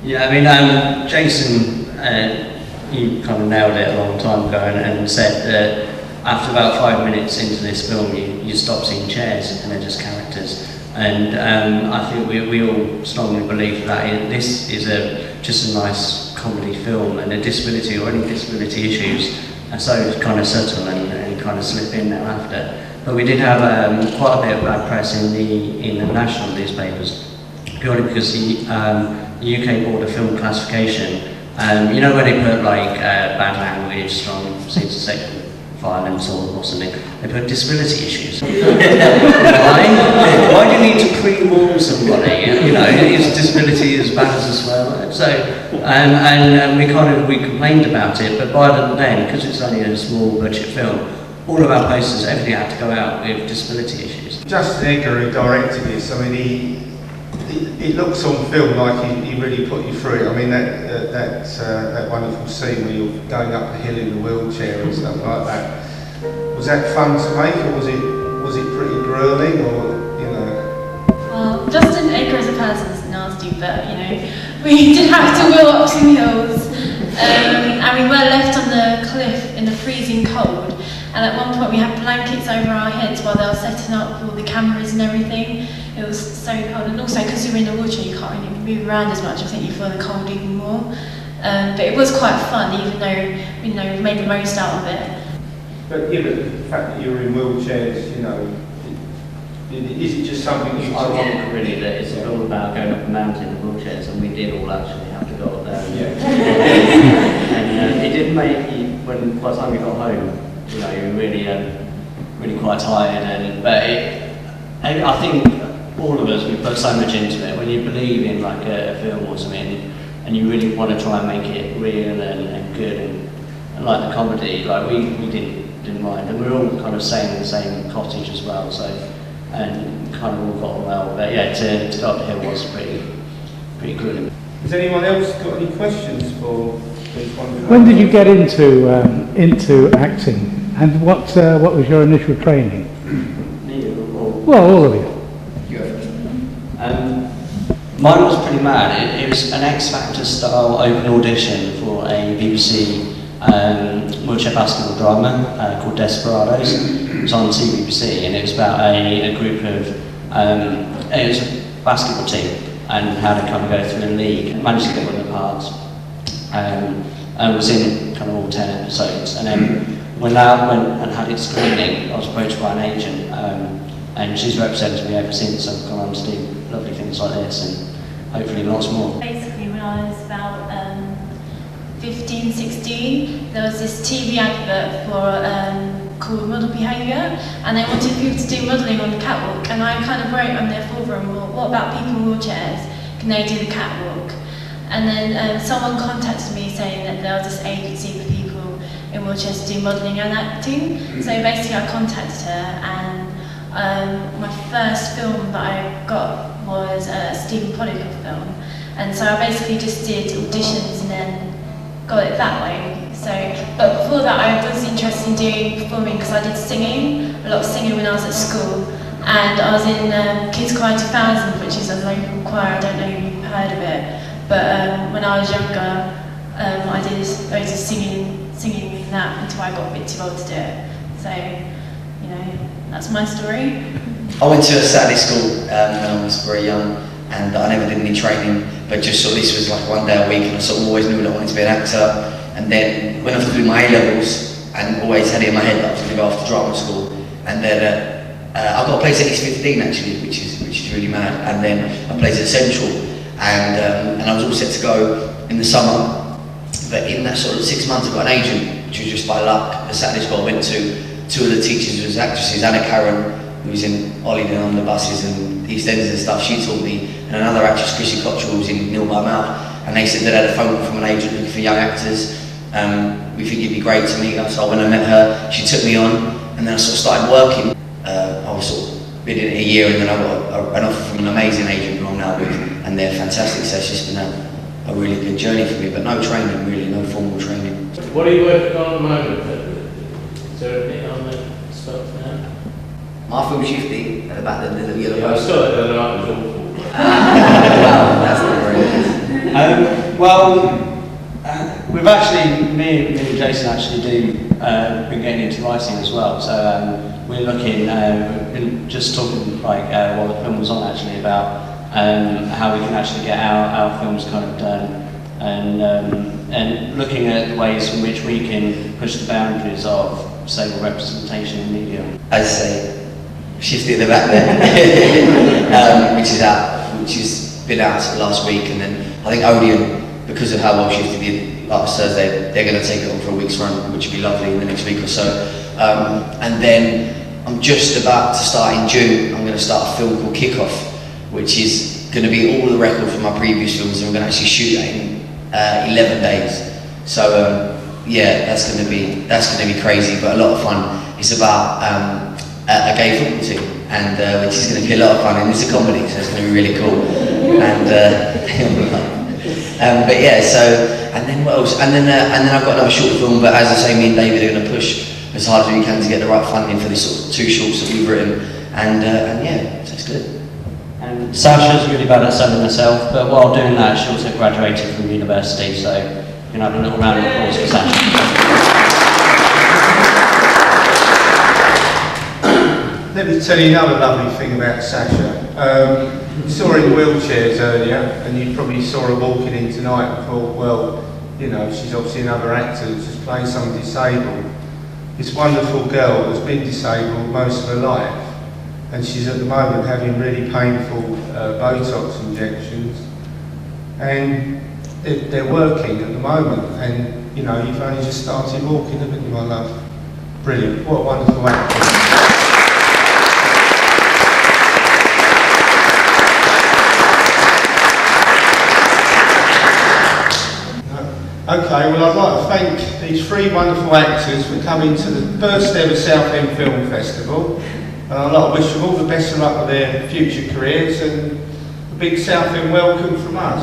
Yeah, I mean, Jason, you kind of nailed it a long time ago and said that after about 5 minutes into this film, you stop seeing chairs and they're just characters. And I think we all strongly believe that this is just a nice comedy film, and a disability or any disability issues are so kind of subtle and kind of slip in thereafter. But we did have quite a bit of bad press in the national newspapers, purely because the UK Board of Film Classification, you know, when they put like bad language, strong scenes of sexual violence or something, they put disability issues. Why do you need to pre-warn somebody? You know, is disability as bad as a swear word? So, and we complained about it, but by then, because it's only a small budget film, all of our posters, everything had to go out with disability issues. Justin Edgar, who directed this, I mean, it looks on film like he really put you through it. I mean, that wonderful scene where you're going up the hill in the wheelchair and stuff like that. Was that fun to make, or was it pretty grueling, or you know? Well, Justin Edgar as a person is nasty, but you know, we did have to wheel up some hills, and we were left on the cliff in the freezing cold. And at one point we had blankets over our heads while they were setting up all the cameras and everything. It was so cold, and also because you're in a wheelchair you can't really move around as much. I think you feel the cold even more. But it was quite fun, even though we made the most out of it. But yeah, but the fact that you're in wheelchairs, you know, is it just something you? I think really that it's all about going up a mountain in wheelchairs, and we did all actually have to go up there. Yeah. And it did make you, when by the time we got home, you know, you're really quite tired, but I think all of us, we put so much into it. When you believe in like a film or something, and you really want to try and make it real and good, and like the comedy, like we didn't mind, and we were all kind of staying in the same cottage as well, so and kind of all got on well. But yeah, to go up the hill was pretty grueling. Has anyone else got any questions for these ones? When did you get into acting, and what was your initial training? Well, all of you. Mine was pretty mad. It was an X Factor style open audition for a BBC wheelchair basketball drama called Desperados. It was on CBBC, and it was about a group of it was a basketball team and how to kind of go through a league. I managed to get one of the parts. And was in kind of all 10 episodes, and then when that went and had its screening, I was approached by an agent, and she's represented me ever since. I've gone on to do lovely things like this, and hopefully lots more. Basically, when I was about 15, 16, there was this TV advert for called Model Behaviour, and they wanted people to do modelling on the catwalk, and I kind of wrote on their forum, well, what about people in wheelchairs? Can they do the catwalk? And then someone contacted me saying that there was this agency for people in wheelchairs to do modelling and acting. So basically I contacted her, and my first film that I got was a Stephen Pollock film. And so I basically just did auditions and then got it that way. So, but before that I was interested in doing performing because I did singing, a lot of singing when I was at school. And I was in Kids Choir 2000, which is a local choir, I don't know if you've heard of it. But when I was younger, I did loads of singing in that until I got a bit too old to do it. So, you know, that's my story. I went to a Saturday school when I was very young, and I never did any training, but just sort of this was like one day a week, and I sort of always knew that I wanted to be an actor. And then when I was doing my A-levels, and always had it in my head that I was going to go off to drama school, and then I got a place at East 15 actually, which is really mad, and then I played at Central. And I was all set to go in the summer, but in that sort of 6 months I got an agent, which was just by luck. The Saturday school I went to, two of the teachers was actresses, Anna Karen, who was in Holiday on the buses and EastEnders and stuff, she taught me, and another actress, Chrissy Cottrell, who was in Nil by Mouth, and they said they had a phone call from an agent looking for young actors. We think it'd be great to meet her, so when I met her, she took me on, and then I sort of started working. I was sort of been in it a year, and then I got an offer from an amazing agent who I'm now with, and they're fantastic, so it's just been a really good journey for me, but no training really, no formal training. What are you working on at the moment? Is there anything on the stuff now? My film Shifty, at the back of the yellow Yeah, I saw it the other night, it was awful. Wow, that's not very nice. We've actually, me and Jason actually been getting into writing as well. So we're looking, we've been just talking like while the film was on actually about how we can actually get our films kind of done, and looking at the ways in which we can push the boundaries of disabled representation in media. As I say, Shifty at the back there, which has been out last week, and then I think Odeon, because of how well Shifty did last Thursday, they're going to take it on for a week's run, which will be lovely in the next week or so. And then I'm just about to start in June. I'm going to start a film called Kickoff, which is going to be all the record from my previous films, and we're going to actually shoot that in 11 days. So yeah, that's going to be crazy, but a lot of fun. It's about a gay football team, and which is going to be a lot of fun, and it's a comedy, so it's going to be really cool. And but yeah, so and then what else? And then I've got another short film, but as I say, me and David are going to push as hard as we can to get the right funding for these sort of 2 shorts that we've written, and yeah, so it's good. And Sasha's really bad at selling herself, but while doing that, she also graduated from university, so you can have a little round of applause for Sasha. Let me tell you another lovely thing about Sasha. You saw her in wheelchairs earlier, and you probably saw her walking in tonight and thought, well, you know, she's obviously another actor who's just playing someone disabled. This wonderful girl has been disabled most of her life, and she's at the moment having really painful Botox injections, and they're working at the moment, and you know, you've only just started walking, haven't you, my love? Brilliant, what a wonderful actor. Okay, well I'd like to thank these 3 wonderful actors for coming to the first ever Southend Film Festival, and I'd like to wish them all the best of luck with their future careers, and a big Southend welcome from us.